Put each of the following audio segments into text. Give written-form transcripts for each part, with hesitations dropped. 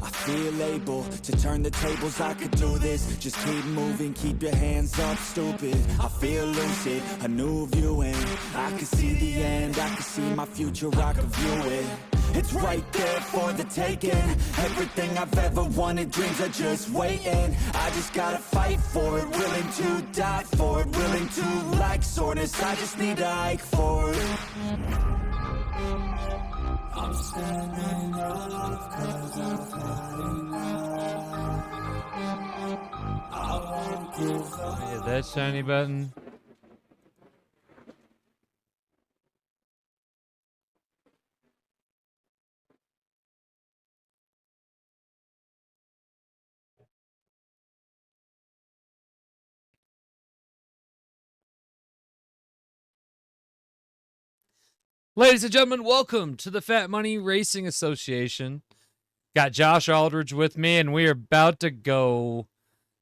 I feel able to turn the tables, I could do this. Just keep moving, keep your hands up, stupid. I feel lucid, a new viewing. I can see the end, I can see my future, I can view it. It's right there for the taking. Everything I've ever wanted, dreams are just waiting. I just gotta fight for it, willing to die for it, willing to like soreness. I just need to hike for it. I'm standing up 'cause I'm flying now. I won't give up. Hit that shiny button. Ladies and gentlemen, welcome to the Fat Money Racing Association. Got Josh Aldridge with me, and we are about to go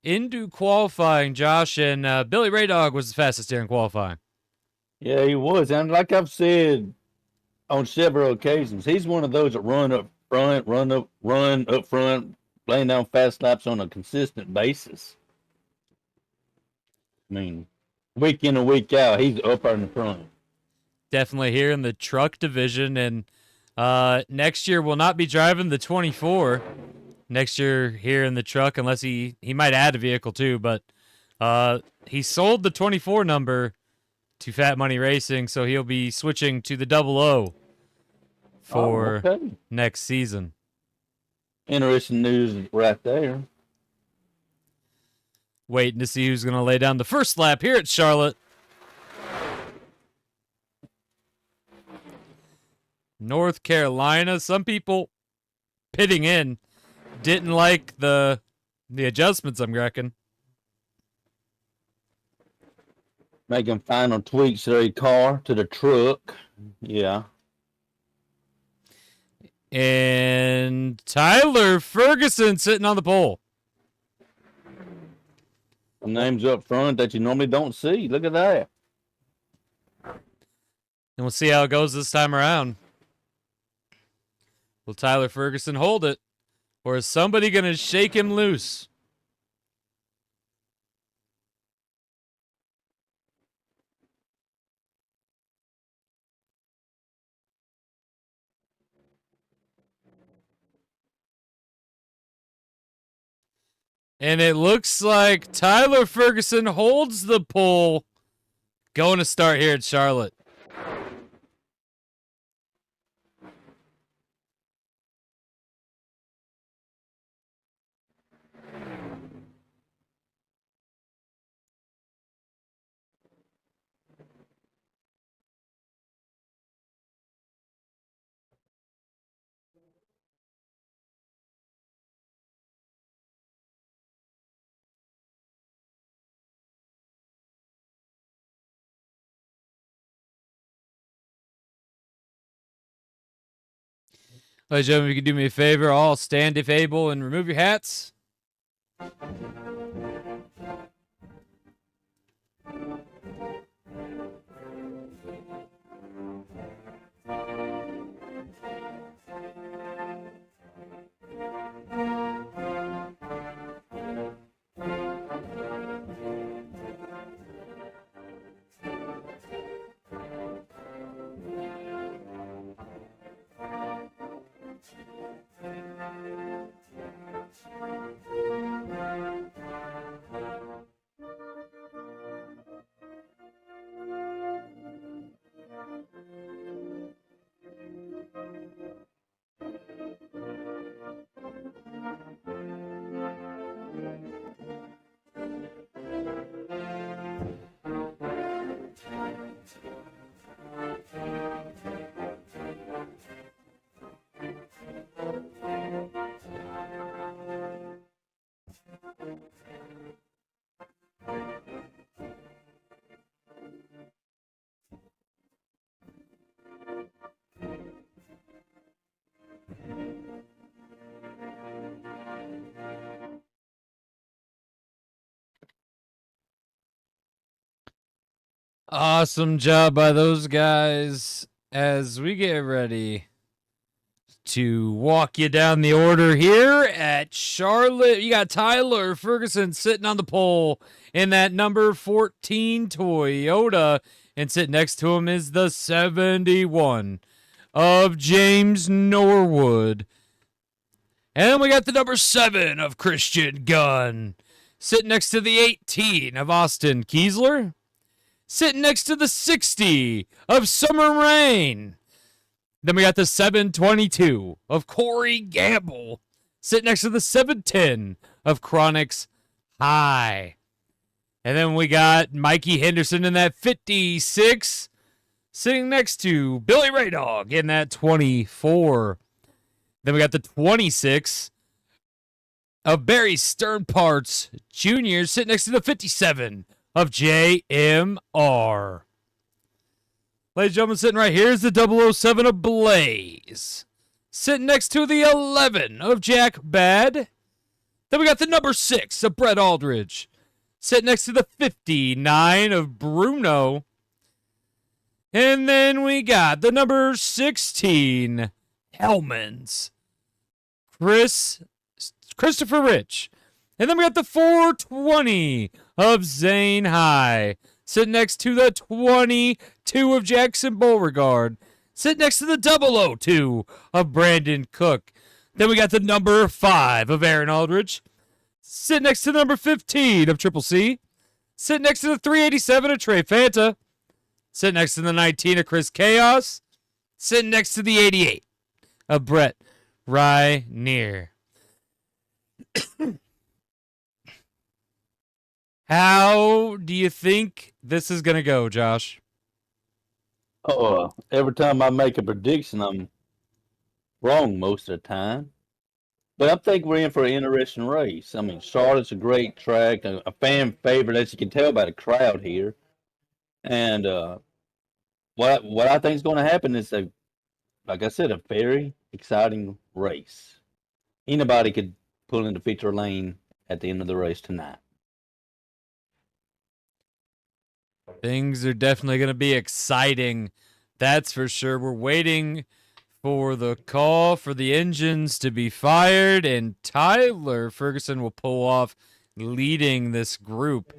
into qualifying. Josh, and Billy Ray Dog was the fastest here in qualifying. Yeah, he was. And like I've said on several occasions, he's one of those that run up front, laying down fast laps on a consistent basis. I mean, week in and week out, he's up in the front. Definitely here in the truck division, and next year will not be driving the 24. Next year here in the truck, unless he might add a vehicle too, but he sold the 24 number to Fat Money Racing, so he'll be switching to the 00 for next season. Interesting news right there. Waiting to see who's going to lay down the first lap here at Charlotte. North Carolina. Some people pitting in didn't like the adjustments, I'm reckoning. Making final tweaks to their car, to the truck. Yeah. And Tyler Ferguson sitting on the pole. Some names up front that you normally don't see. Look at that. And we'll see how it goes this time around. Will Tyler Ferguson hold it? Or is somebody going to shake him loose? And it looks like Tyler Ferguson holds the pole. Going to start here at Charlotte. Ladies and gentlemen, if you could do me a favor, all stand if able and remove your hats. Awesome job by those guys as we get ready to walk you down the order here at Charlotte. You got Tyler Ferguson sitting on the pole in that number 14 Toyota, and sitting next to him is the 71 of James Norwood. And then we got the number 7 of Christian Gunn, sitting next to the 18 of Austin Kiesler, sitting next to the 60 of Summer Rain. Then we got the 722 of Corey Gamble, sitting next to the 710 of Chronix High. And then we got Mikey Henderson in that 56, sitting next to Billy Raydog in that 24. Then we got the 26 of Barry Sternparts Jr. sitting next to the 57 of J.M.R. Ladies and gentlemen, sitting right here is the 007 of Blaze, sitting next to the 11 of Jack Bad. Then we got the number 6 of Brett Aldridge, sitting next to the 59 of Bruno. And then we got the number 16 Hellmans, Christopher Rich. And then we got the 420 of Zane High, sitting next to the 22 of Jackson Beauregard, sitting next to the 002 of Brandon Cook. Then we got the number 5 of Aaron Aldridge, sitting next to the number 15 of Triple C, sitting next to the 387 of Trey Fanta, sitting next to the 19 of Chris Chaos, sitting next to the 88 of Brett Rynear. How do you think this is going to go, Josh? Oh, every time I make a prediction, I'm wrong most of the time. But I think we're in for an interesting race. I mean, Charlotte's a great track, a fan favorite, as you can tell by the crowd here. And what I think is going to happen is, like I said, a very exciting race. Anybody could pull into feature lane at the end of the race tonight. Things are definitely going to be exciting. That's for sure. We're waiting for the call for the engines to be fired, and Tyler Ferguson will pull off leading this group.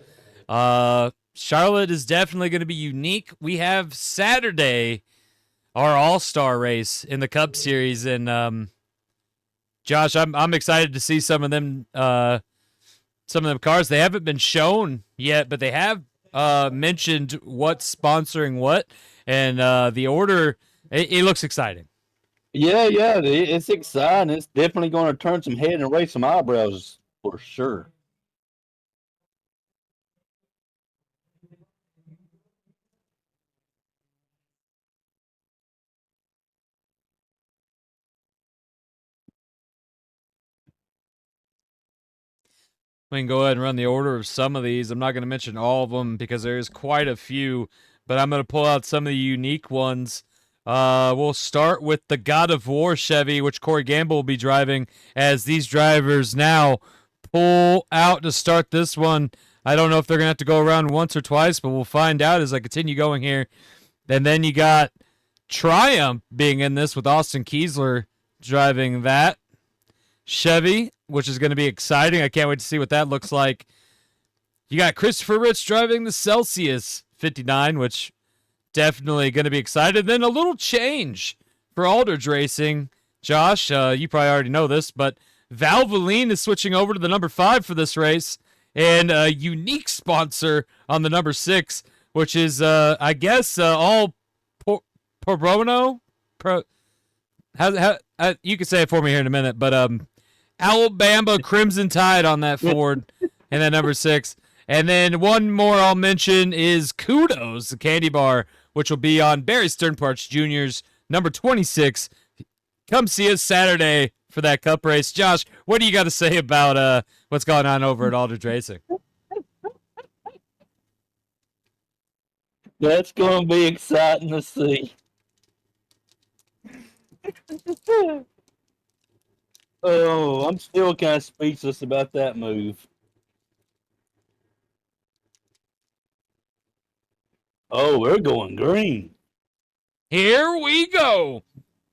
Charlotte is definitely going to be unique. We have Saturday, our all-star race in the Cup Series, and Josh, I'm excited to see some of them cars. They haven't been shown yet, but they have mentioned what's sponsoring what, and the order, it looks exciting. Yeah, it's exciting. It's definitely going to turn some head and raise some eyebrows for sure. We can go ahead and run the order of some of these. I'm not going to mention all of them because there's quite a few, but I'm going to pull out some of the unique ones. We'll start with the God of War Chevy, which Corey Gamble will be driving, as these drivers now pull out to start this one. I don't know if they're going to have to go around once or twice, but we'll find out as I continue going here. And then you got Triumph being in this with Austin Kiesler driving that Chevy, which is going to be exciting. I can't wait to see what that looks like. You got Christopher Rich driving the Celsius 59, which definitely going to be excited. Then a little change for Aldridge Racing. Josh, you probably already know this, but Valvoline is switching over to the number 5 for this race, and a unique sponsor on the number 6, which is, I guess, all pro bono. You can say it for me here in a minute, but Alabama Crimson Tide on that Ford, and then number 6. And then one more I'll mention is Kudos, the candy bar, which will be on Barry Sternparts Jr.'s number 26. Come see us Saturday for that Cup race. Josh, what do you got to say about what's going on over at Aldridge Racing? That's going to be exciting to see. Oh, I'm still kind of speechless about that move. Oh, we're going green. Here we go.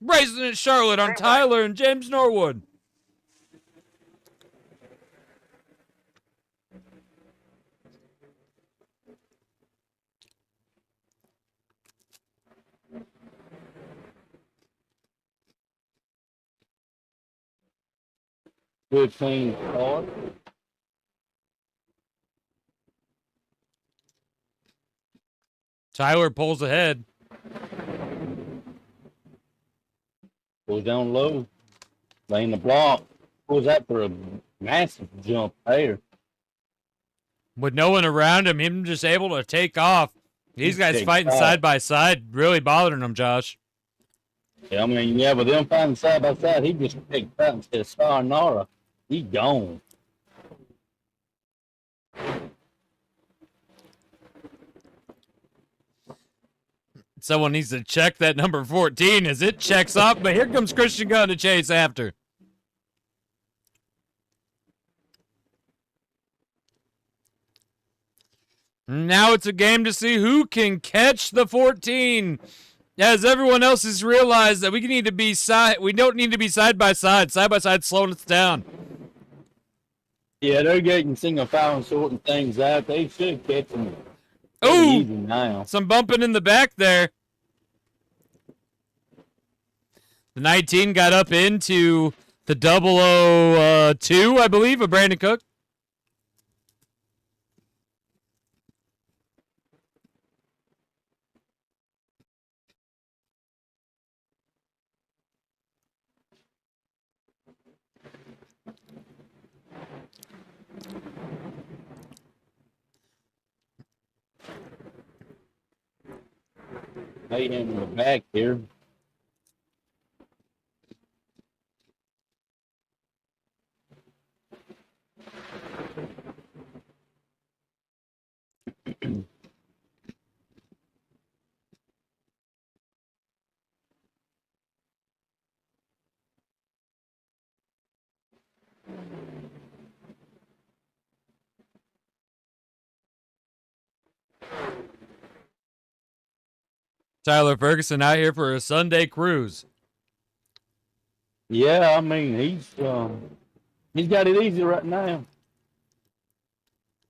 Racing at Charlotte on Tyler and James Norwood. Good clean start. Tyler pulls ahead. Goes down low. Laying the block. Goes out for a massive jump there. With no one around him, him just able to take off. These guys fighting side by side, really bothering him, Josh. Yeah, I mean, yeah, with them fighting side by side, he just picked out instead of Sayonara. He gone. Someone needs to check that number 14 as it checks off, but here comes Christian Gunn to chase after. Now it's a game to see who can catch the 14. As everyone else has realized that we don't need to be side by side. Side by side slowing us down. Yeah, they're getting single foul and sorting things out. They should catch them. Oh, Easy now. some bumping in the back there. The 19 got up into the 002, I believe, of Brandon Cook. They in the back here. Tyler Ferguson out here for a Sunday cruise. Yeah, I mean, he's got it easy right now.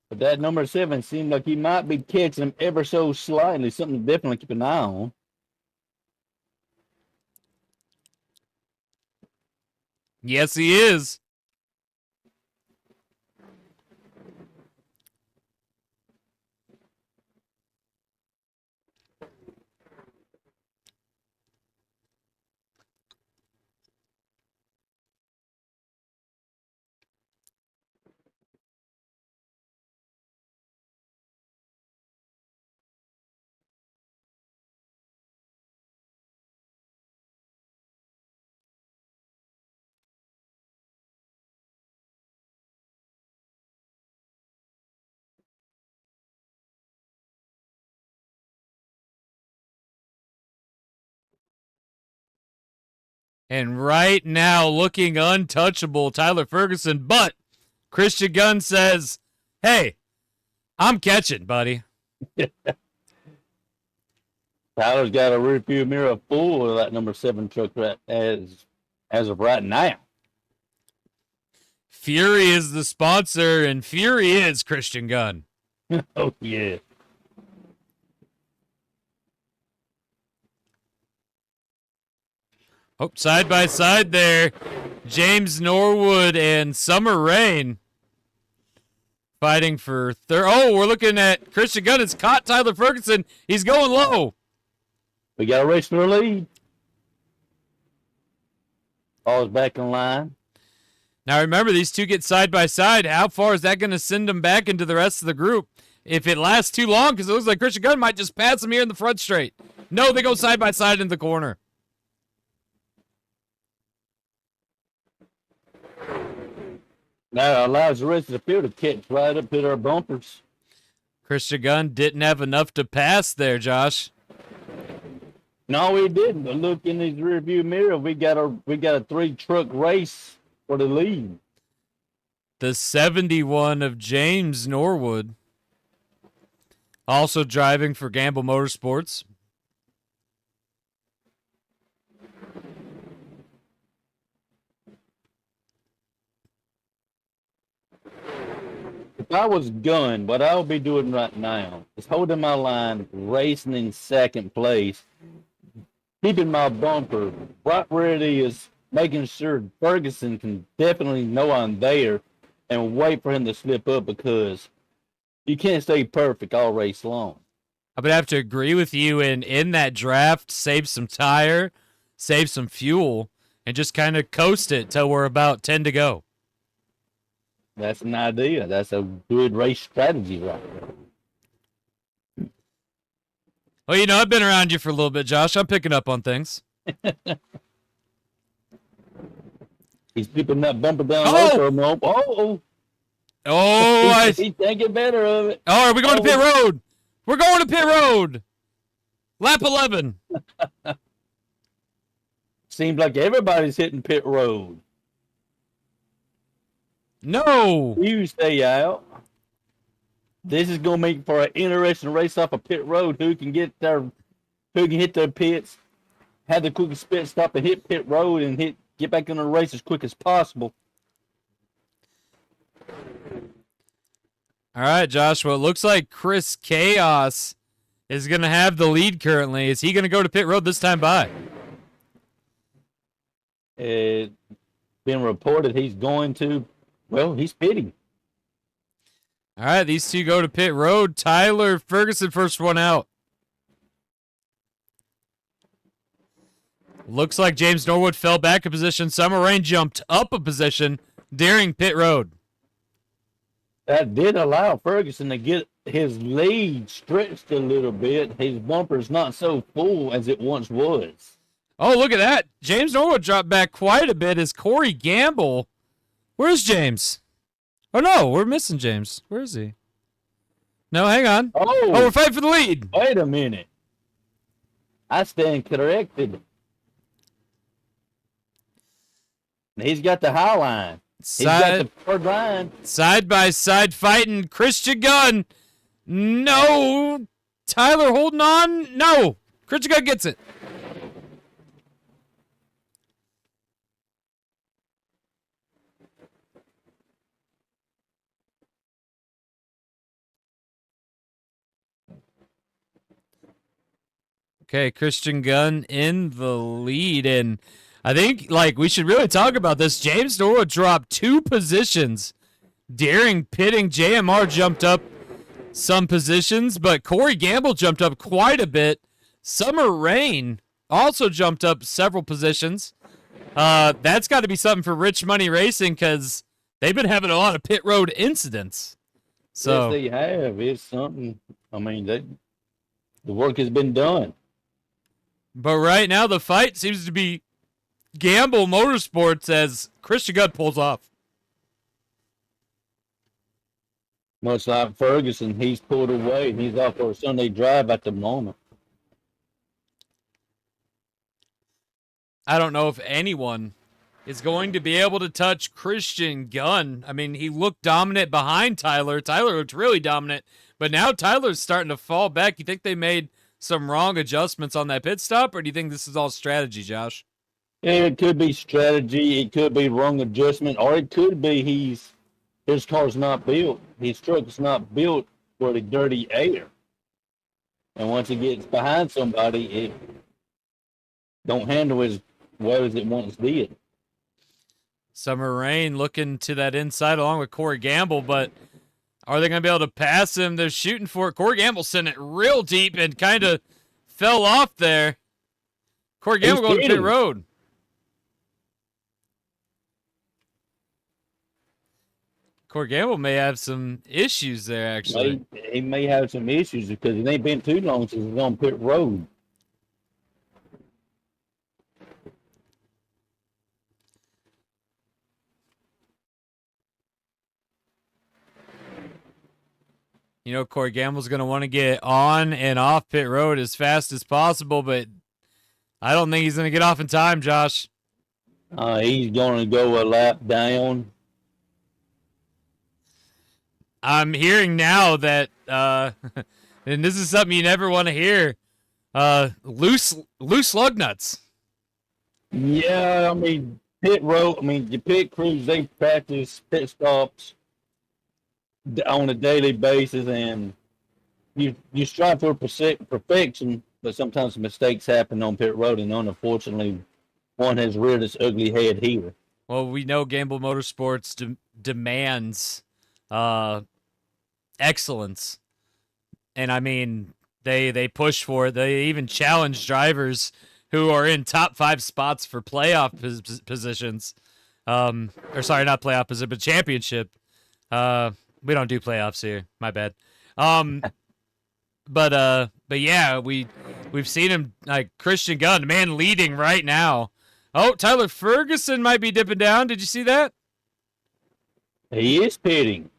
But that number 7 seemed like he might be catching him ever so slightly. Something to definitely keep an eye on. Yes, he is. And right now, looking untouchable, Tyler Ferguson. But Christian Gunn says, hey, I'm catching, buddy. Tyler's got a rear view mirror full of that number 7 truck right as of right now. Fury is the sponsor, and Fury is Christian Gunn. Oh, yeah. Oh, side by side there, James Norwood and Summer Rain fighting for third. Oh, we're looking at Christian Gunn. It's caught Tyler Ferguson. He's going low. We got a race for the lead. Ball's back in line. Now remember, these two get side by side. How far is that going to send them back into the rest of the group? If it lasts too long, because it looks like Christian Gunn might just pass him here in the front straight. No, they go side by side in the corner. Now allows the rest of the field to catch right up to their bumpers. Christian Gunn didn't have enough to pass there, Josh. No, we didn't. But look in his rear view mirror. We got a 3-truck race for the lead. The 71 of James Norwood. Also driving for Gamble Motorsports. If I was Gunn, what I would be doing right now is holding my line, racing in second place, keeping my bumper right where it is, making sure Ferguson can definitely know I'm there, and wait for him to slip up because you can't stay perfect all race long. I would have to agree with you. And in that draft, save some tire, save some fuel, and just kind of coast it till we're about 10 to go. That's an idea. That's a good race strategy right there. Well, you know, I've been around you for a little bit, Josh. I'm picking up on things. He's keeping that bumper down Oh! low for a moment. Oh! Oh, he can't get better of it. Oh, are we going to pit road? We're going to pit road. Lap 11. Seems like everybody's hitting pit road. No. You stay out. This is going to make for an interesting race off of pit road. Who can hit their pits, have the quickest pit stop, and hit pit road and get back in the race as quick as possible. All right, Josh. Well, it looks like Chris Chaos is going to have the lead currently. Is he going to go to pit road this time by? It's been reported he's going to. Well, he's pitting. All right, these two go to pit road. Tyler Ferguson, first one out. Looks like James Norwood fell back a position. Summer Rain jumped up a position during pit road. That did allow Ferguson to get his lead stretched a little bit. His bumper's not so full as it once was. Oh, look at that. James Norwood dropped back quite a bit as Corey Gamble. Where's James? Oh, no, we're missing James. Where is he? No, hang on. Oh, we're fighting for the lead. Wait a minute. I stand corrected. He's got the high line. He's got the third line. Side by side fighting. Christian Gunn. No. Tyler holding on. No. Christian Gunn gets it. Okay, Christian Gunn in the lead, and I think we should really talk about this. James Norwood dropped 2 positions during pitting. JMR jumped up some positions, but Corey Gamble jumped up quite a bit. Summer Rain also jumped up several positions. That's got to be something for Rich Money Racing because they've been having a lot of pit road incidents. So yes, they have. It's something. I mean, the work has been done. But right now, the fight seems to be Gamble Motorsports as Christian Gunn pulls off. Much like Ferguson, he's pulled away. He's off for a Sunday drive at the moment. I don't know if anyone is going to be able to touch Christian Gunn. I mean, he looked dominant behind Tyler. Tyler looked really dominant. But now Tyler's starting to fall back. You think they made some wrong adjustments on that pit stop, or do you think this is all strategy, Josh? It could be strategy, it could be wrong adjustment, or it could be his car's not built. His truck's not built for the dirty air. And once it gets behind somebody, it don't handle as well as it once did. Summer Rain looking to that inside along with Corey Gamble, but are they going to be able to pass him? They're shooting for it. Corey Gamble sent it real deep and kind of fell off there. Corey Gamble going to pit road. Corey Gamble may have some issues there, actually. He may have some issues because it ain't been too long since he's on pit road. You know, Corey Gamble's going to want to get on and off pit road as fast as possible, but I don't think he's going to get off in time, Josh. He's going to go a lap down. I'm hearing now that, and this is something you never want to hear, loose lug nuts. Yeah, I mean, the pit crews, they practice pit stops on a daily basis, and you strive for perfection, but sometimes mistakes happen on pit road, and unfortunately, one has reared its ugly head here. Well, we know Gamble Motorsports demands excellence, and I mean they push for it. They even challenge drivers who are in top 5 spots for playoff positions. Or sorry, not playoff position, but championship. We don't do playoffs here. My bad. But yeah, we've seen him, like Christian Gunn, man, leading right now. Oh, Tyler Ferguson might be dipping down. Did you see that? He is pitting.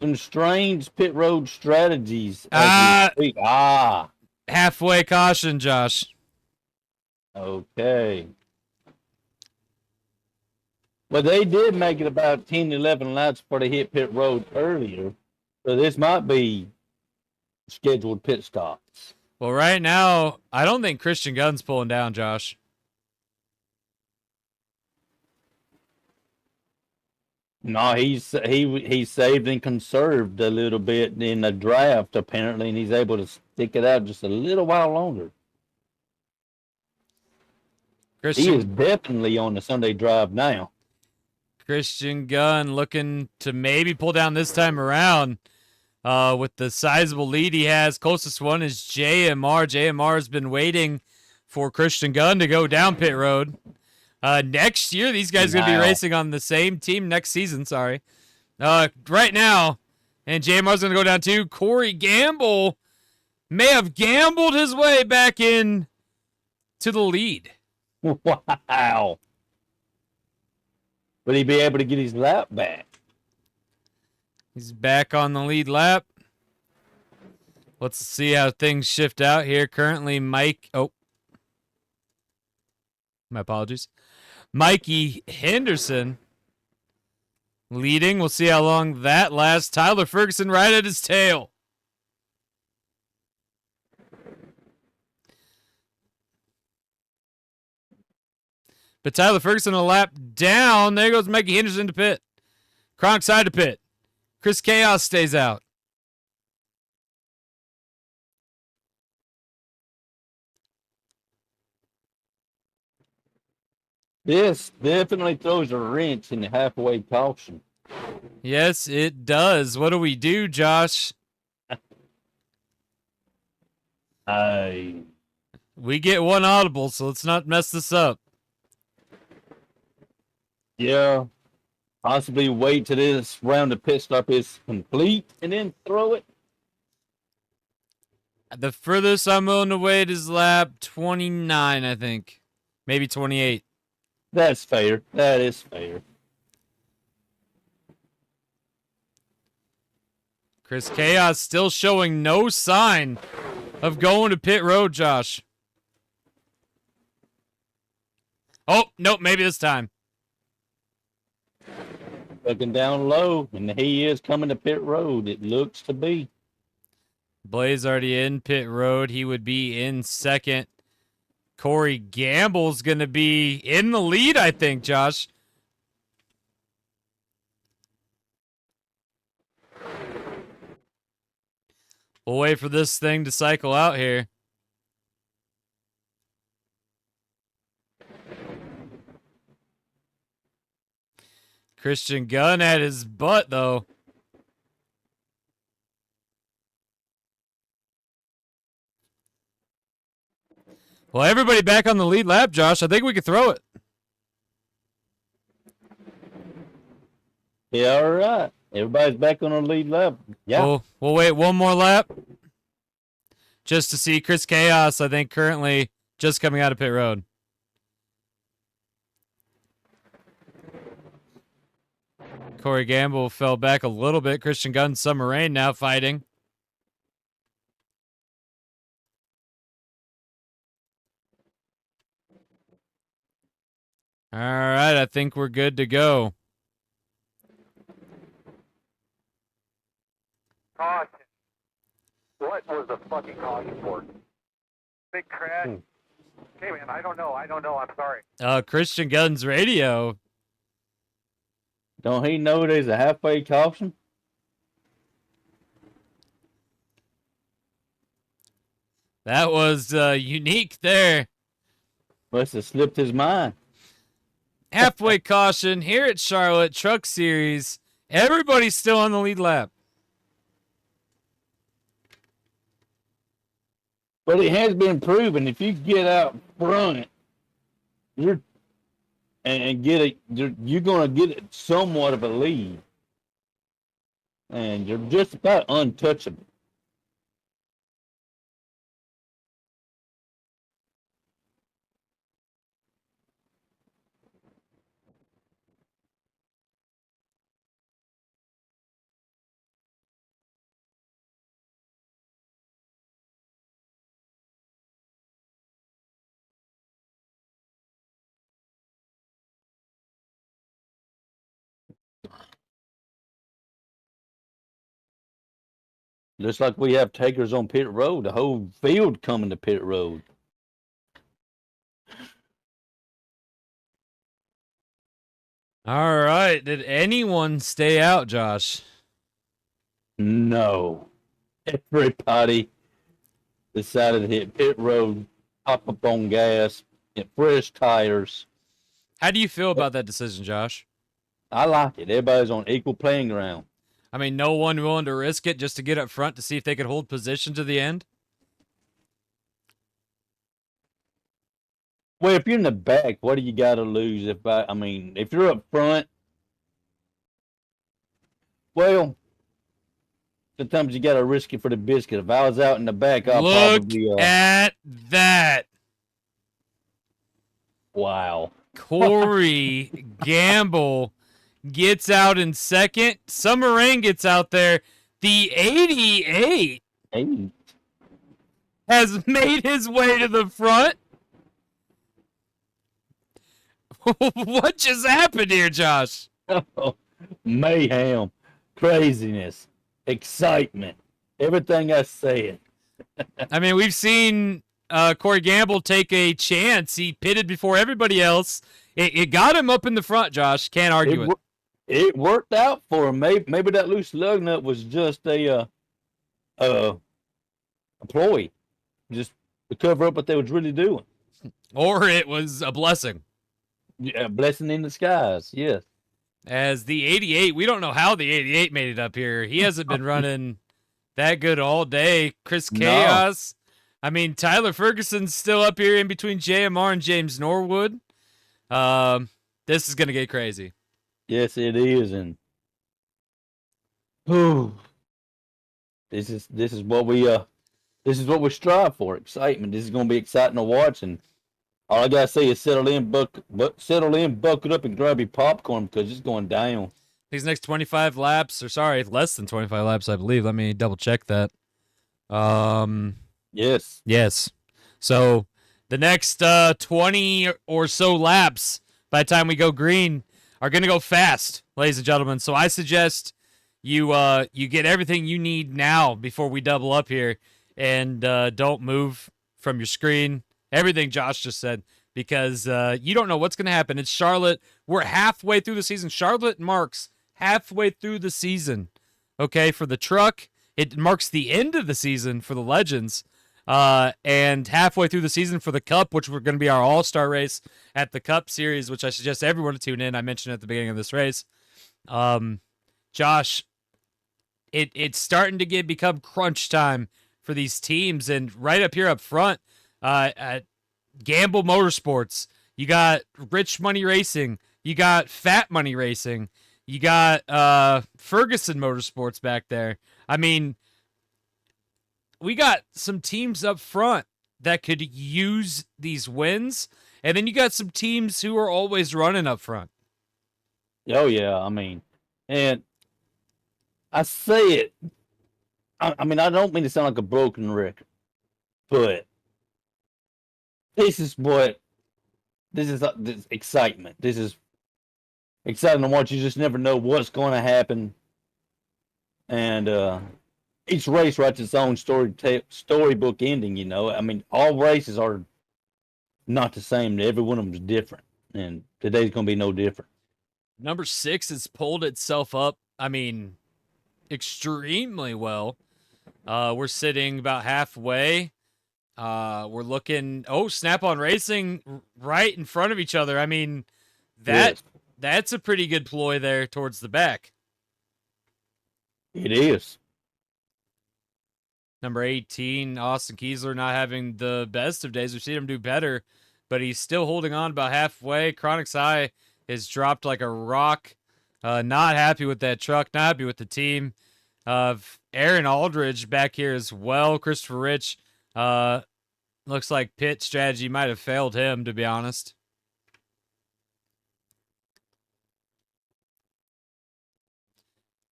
Some strange pit road strategies as we speak. Halfway caution, Josh. Okay. Well, they did make it about 10, 11 laps before they hit pit road earlier. So this might be scheduled pit stops. Well, right now, I don't think Christian Gunn's pulling down, Josh. No, he saved and conserved a little bit in the draft apparently, and he's able to stick it out just a little while longer. He is definitely on the Sunday drive now. Christian Gunn looking to maybe pull down this time around with the sizable lead he has. Closest one is J.M.R. J.M.R. has been waiting for Christian Gunn to go down pit road. Next year, these guys are going to be racing on the same team next season, sorry. Right now, and J.M.R.'s going to go down too. Corey Gamble may have gambled his way back in to the lead. Wow. Will he be able to get his lap back? He's back on the lead lap. Let's see how things shift out here. Currently, my apologies. Mikey Henderson leading. We'll see how long that lasts. Tyler Ferguson right at his tail. But Tyler Ferguson a lap down. There goes Mikey Henderson to pit. Kronk side to pit. Chris Chaos stays out. This definitely throws a wrench in the halfway caution. Yes, it does. What do we do, Josh? We get one audible, so let's not mess this up. Yeah. Possibly wait till this round of pit stop is complete and then throw it. The furthest I'm willing to wait is lap 29, I think. Maybe 28. That's fair. That is fair. Chris Chaos still showing no sign of going to pit road, Josh. Oh, nope, maybe this time. Looking down low, and he is coming to pit road. It looks to be. Blaze already in pit road. He would be in second. Corey Gamble's going to be in the lead, I think, Josh. We'll wait for this thing to cycle out here. Christian Gunn at his butt, though. Well, everybody back on the lead lap, Josh. I think we could throw it. Yeah, all right. Everybody's back on the lead lap. Yeah. We'll wait one more lap just to see Chris Chaos, I think, currently just coming out of pit road. Corey Gamble fell back a little bit. Christian Gunn, Summer Rain now fighting. All right, I think we're good to go. Caution. What was the fucking caution for? Big crash. Okay, man, I don't know. I'm sorry. Christian Gunn's radio. Don't he know there's a halfway caution? That was unique there. Must have slipped his mind. Halfway caution here at Charlotte Truck Series. Everybody's still on the lead lap. But it has been proven if you get out front, you're gonna get somewhat of a lead, and you're just about untouchable. Just like we have takers on pit road, the whole field coming to pit road. All right. Did anyone stay out, Josh? No. Everybody decided to hit pit road, pop up on gas, get fresh tires. How do you feel about that decision, Josh? I like it. Everybody's on equal playing ground. I mean, no one willing to risk it just to get up front to see if they could hold position to the end? Well, if you're in the back, what do you got to lose? If you're up front, well, sometimes you got to risk it for the biscuit. If I was out in the back, I'll Look probably. at that. Wow. Corey Gamble gets out in second. Summerrain gets out there. The 88 Hey. has made his way to the front. What just happened here, Josh? Mayhem, craziness, excitement, everything I said. I mean, we've seen Corey Gamble take a chance. He pitted before everybody else. It got him up in the front, Josh. Can't argue it. It worked out for him. Maybe that loose lug nut was just a ploy, just to cover up what they was really doing. Or it was a blessing. Yeah, blessing in disguise. Yes. As the 88, we don't know how the 88 made it up here. He hasn't been running that good all day. Chris Chaos. No. I mean, Tyler Ferguson's still up here in between JMR and James Norwood. This is going to get crazy. Yes, it is. And this is what we strive for. Excitement. This is going to be exciting to watch. And all I gotta say is settle in, buckle up, and grab your popcorn because it's going down. These next 25 laps, less than 25 laps, I believe. Let me double check that. Yes. So the next 20 or so laps, by the time we go green, are gonna go fast, ladies and gentlemen. So I suggest you get everything you need now before we double up here, and don't move from your screen. Everything Josh just said, because you don't know what's going to happen. It's Charlotte. We're halfway through the season. Charlotte marks halfway through the season. Okay, for the truck, it marks the end of the season for the Legends, and halfway through the season for the Cup, which we're going to be our all-star race at the Cup Series, which I suggest everyone to tune in. I mentioned at the beginning of this race. Josh, it's starting to become crunch time for these teams, and right up here up front, at Gamble Motorsports, you got Rich Money Racing, you got Fat Money Racing, you got Ferguson Motorsports back there. I mean, we got some teams up front that could use these wins, and then you got some teams who are always running up front. Oh yeah, I mean, and I say it. I mean, I don't mean to sound like a broken record, but this is excitement. This is exciting to watch. You just never know what's going to happen. And each race writes its own storybook ending, you know. I mean, all races are not the same. Every one of them is different. And today's going to be no different. Number 6 has pulled itself up, I mean, extremely well. We're sitting about halfway. We're looking, Snap-on Racing right in front of each other. I mean, Yes, that's a pretty good ploy there towards the back. it is. Number 18, Austin Kiesler, not having the best of days. We've seen him do better, but he's still holding on about halfway. Chronic's Eye has dropped like a rock. Not happy with that truck, not happy with the team. Aaron Aldridge back here as well. Christopher Rich, looks like pit strategy might have failed him, to be honest.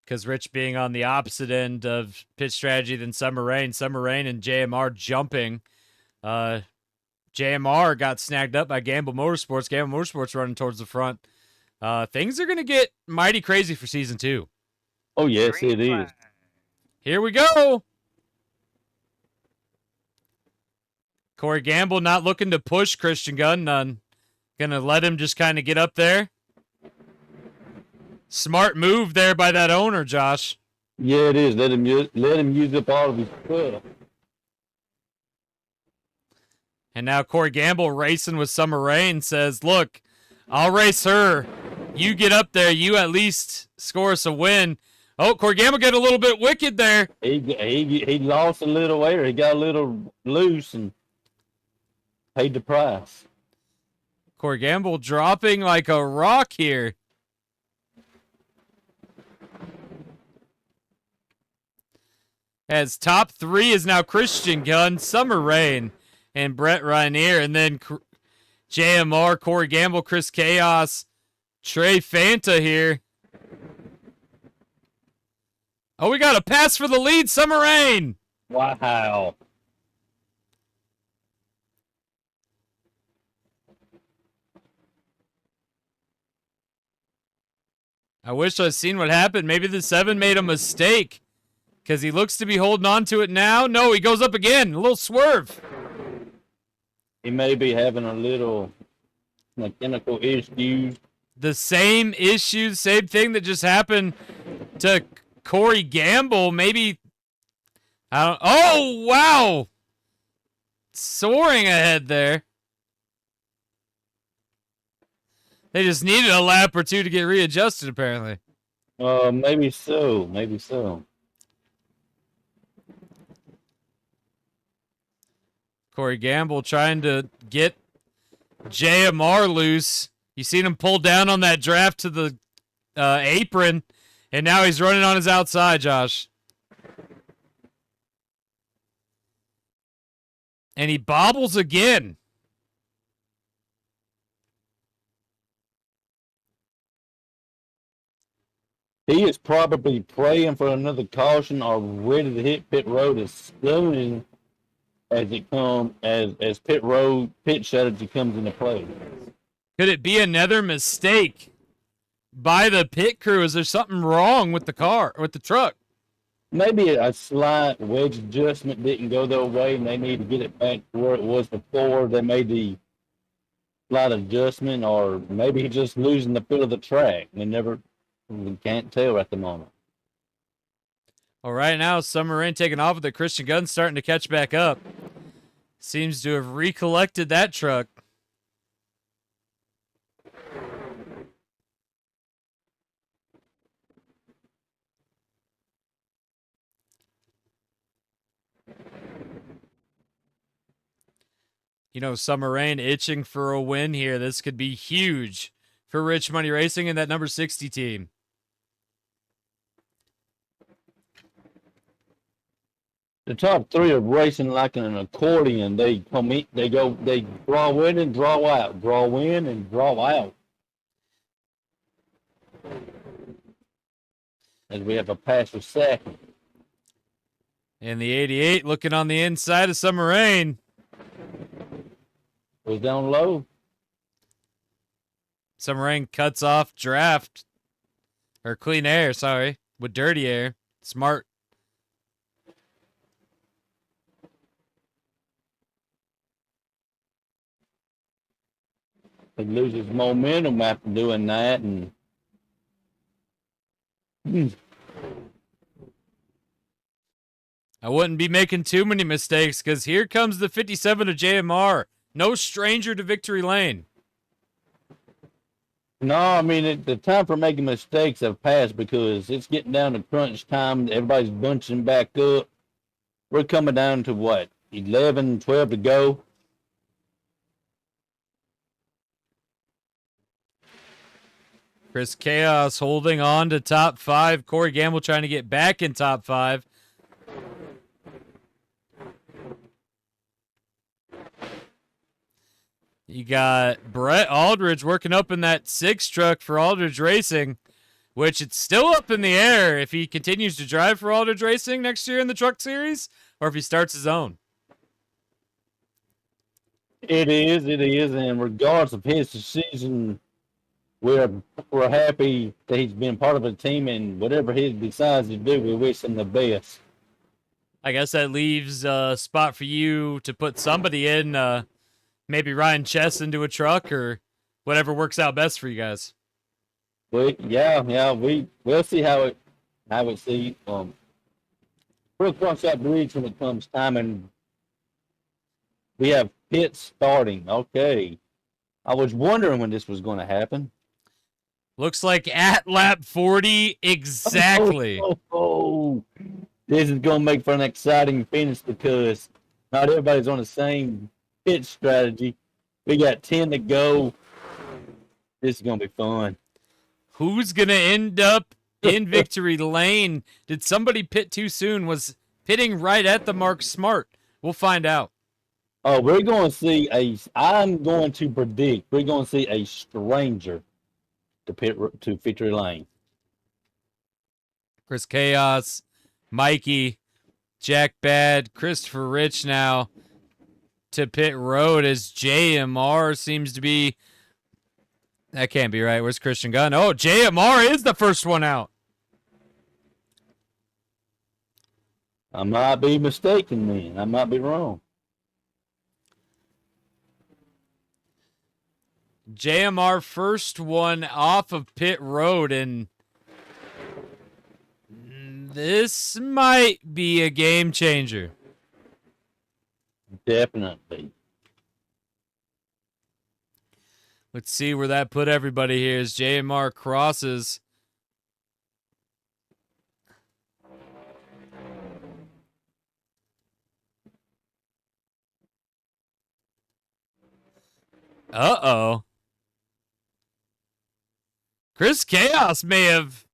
Because Rich being on the opposite end of pit strategy than Summer Rain. Summer Rain and JMR jumping. JMR got snagged up by G.A.M.E Motorsports. G.A.M.E Motorsports running towards the front. Things are going to get mighty crazy for Season 2. Oh, yes, Green it is. flag. Here we go. Corey Gamble not looking to push Christian Gunn. None. Going to let him just kind of get up there. Smart move there by that owner, Josh. Yeah, it is. Let him use up all of his stuff. And now Corey Gamble racing with Summer Rain says, look, I'll race her. You get up there. You at least score us a win. Oh, Corey Gamble got a little bit wicked there. He lost a little air. He got a little loose and paid the price. Corey Gamble dropping like a rock here. As top 3 is now Christian Gunn, Summer Rain, and Brett Rainier. And then JMR, Corey Gamble, Chris Chaos, Trey Fanta here. Oh, we got a pass for the lead, Summer Rain. Wow. I wish I'd seen what happened. Maybe the 7 made a mistake because he looks to be holding on to it now. No, he goes up again. A little swerve. He may be having a little mechanical issues. The same issue, same thing that just happened to Corey Gamble. Maybe. Oh, wow. Soaring ahead there. They just needed a lap or two to get readjusted, apparently. Maybe so. Maybe so. Corey Gamble trying to get JMR loose. You seen him pull down on that draft to the apron, and now he's running on his outside, Josh. And he bobbles again. He is probably praying for another caution or ready to hit pit road as soon as it comes as pit strategy comes into play. Could it be another mistake by the pit crew? Is there something wrong with the car, with the truck? Maybe a slight wedge adjustment didn't go their way and they need to get it back to where it was before they made the slight adjustment, or maybe he's just losing the feel of the track. We can't tell at the moment. All right, now Summer Rain taking off with the Christian Gunn starting to catch back up. Seems to have recollected that truck. You know, Summer Rain itching for a win here. This could be huge for Rich Money Racing and that number 60 team. The top 3 are racing like an accordion. They draw in and draw out, draw in and draw out. As we have a pass for second. And the 88 looking on the inside of Summer Rain. Was down low. Summer Rain cuts off draft. Or clean air, sorry. With dirty air. Smart. He loses momentum after doing that, and I wouldn't be making too many mistakes because here comes the 57 of G.A.M.E. No stranger to victory lane. No, I mean, the time for making mistakes have passed because it's getting down to crunch time. Everybody's bunching back up. We're coming down to what, 11, 12 to go? Chris Chaos holding on to top 5. Corey Gamble trying to get back in top 5. You got Brett Aldridge working up in that 6 truck for Aldridge Racing, which it's still up in the air if he continues to drive for Aldridge Racing next year in the truck series or if he starts his own. It is, and regardless of his decision, we're happy that he's been part of the team, and whatever he decides to do, we wish him the best. I guess that leaves a spot for you to put somebody in, maybe Ryan Chess into a truck or whatever works out best for you guys. But we'll see how it see. We'll cross that bridge when it comes time, and we have pits starting. Okay, I was wondering when this was going to happen. Looks like at lap 40 exactly. This is going to make for an exciting finish because not everybody's on the same pit strategy. We got 10 to go. This is going to be fun. Who's going to end up in victory lane? Did somebody pit too soon? Was pitting right at the Mark Smart? We'll find out. Oh, we're going to see I'm going to predict we're going to see a stranger to victory lane. Chris Chaos, Mikey, Jack Bad, Christopher Rich now to pit road as G.A.M.E. seems to be. That can't be right. Where's Christian Gunn? Oh, G.A.M.E. is the first one out. I might be mistaken then. I might be wrong. G.A.M.E. first one off of pit road, and this might be a game changer. Definitely. Let's see where that put everybody here as G.A.M.E. crosses. Uh-oh. Chris Chaos may have...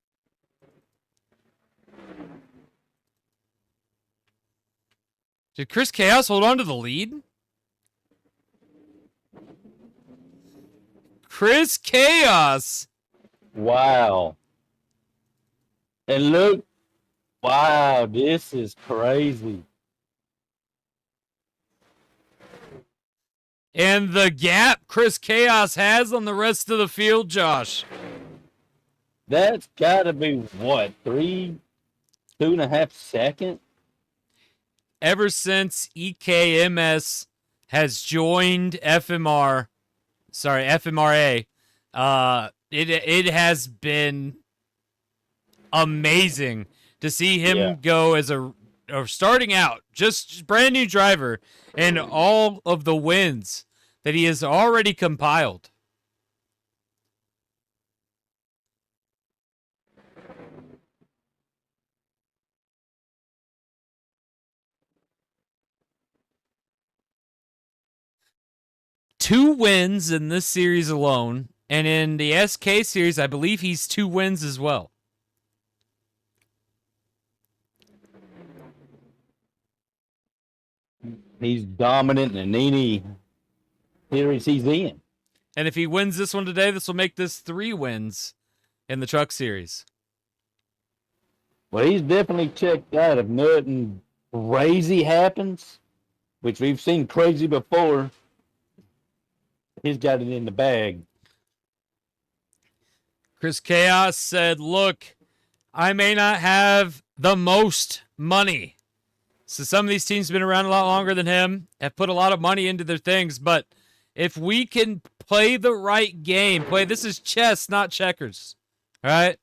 Did Chris Chaos hold on to the lead? Chris Chaos. Wow. And look. Wow, this is crazy. And the gap Chris Chaos has on the rest of the field, Josh. That's got to be, what, 2.5 seconds? Ever since EKMS has joined FMRA, it has been amazing to see him go as or starting out, just brand new driver, and all of the wins that he has already compiled. Two wins in this series alone, and in the SK series, I believe he's 2 wins as well. He's dominant in any series he's in. And if he wins this one today, this will make this 3 wins in the truck series. Well, he's definitely checked out. If nothing crazy happens, which we've seen crazy before, he's got it in the bag. Chris Chaos said, look, I may not have the most money. So some of these teams have been around a lot longer than him, have put a lot of money into their things, but if we can play the right game, this is chess, not checkers. All right?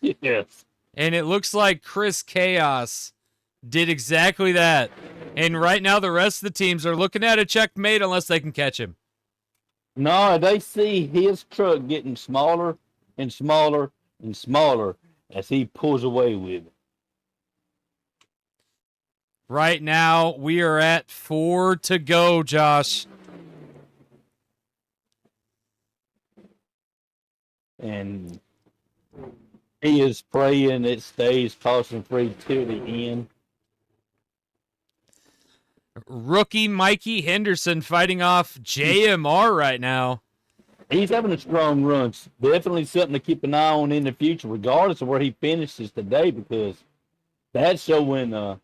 Yes. And it looks like Chris Chaos did exactly that. And right now, the rest of the teams are looking at a checkmate unless they can catch him. No, they see his truck getting smaller and smaller and smaller as he pulls away with it. Right now, we are at 4 to go, Josh. And he is praying it stays caution free till the end. Rookie Mikey Henderson fighting off G.A.M.E right now. He's having a strong run. It's definitely something to keep an eye on in the future, regardless of where he finishes today, because that's showing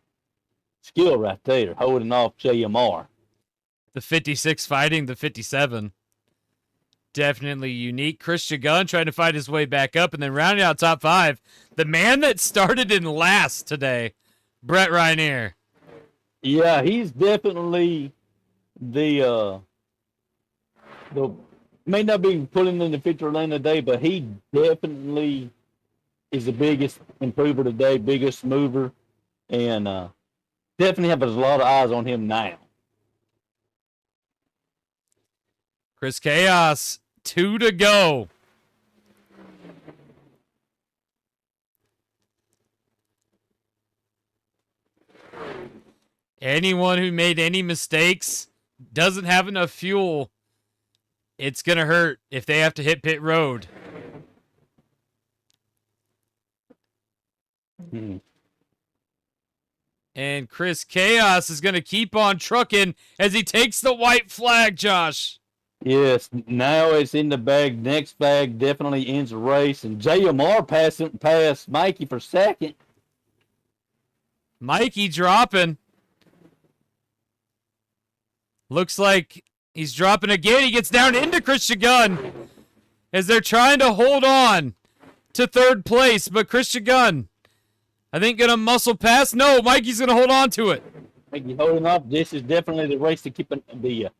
skill right there, holding off G.A.M.E. The 56 fighting the 57. Definitely unique. Christian Gunn trying to fight his way back up, and then rounding out top 5, the man that started in last today, Brett Rainier. Yeah, he's definitely the may not be pulling in the picture lane today, but he definitely is the biggest improver today, biggest mover, and definitely have a lot of eyes on him now. Chris Chaos, 2 to go. Anyone who made any mistakes doesn't have enough fuel. It's going to hurt if they have to hit pit road. And Chris Chaos is going to keep on trucking as he takes the white flag, Josh. Yes, now it's in the bag. Next bag definitely ends the race. And G.A.M.E. passed Mikey for second. Mikey dropping. Looks like he's dropping again. He gets down into Christian Gunn as they're trying to hold on to third place. But Christian Gunn, I think, going to muscle past. No, Mikey's going to hold on to it. Mikey holding up. This is definitely the race to keep the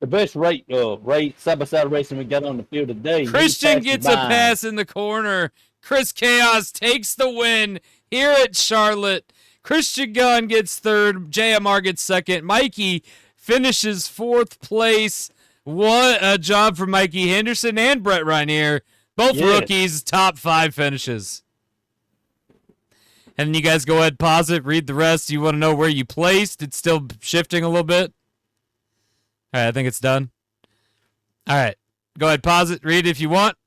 best rate side-by-side racing we got on the field today. Christian gets a pass in the corner. Chris Chaos takes the win here at Charlotte. Christian Gunn gets third. G.A.M.E gets second. Mikey finishes fourth place. What a job for Mikey Henderson and Brett Rainier. Both rookies, top 5 finishes. And then you guys go ahead, pause it, read the rest. You want to know where you placed? It's still shifting a little bit. All right, I think it's done. All right, go ahead, pause it, read it if you want.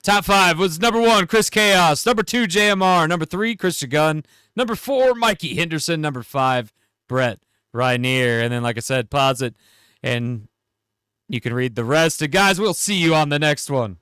Top 5 was number 1, Chris Chaos. Number 2, G.A.M.E. Number 3, Christian Gunn. Number 4, Mikey Henderson. Number 5, Brett Rainier. And then, like I said, pause it, and you can read the rest. And guys, we'll see you on the next one.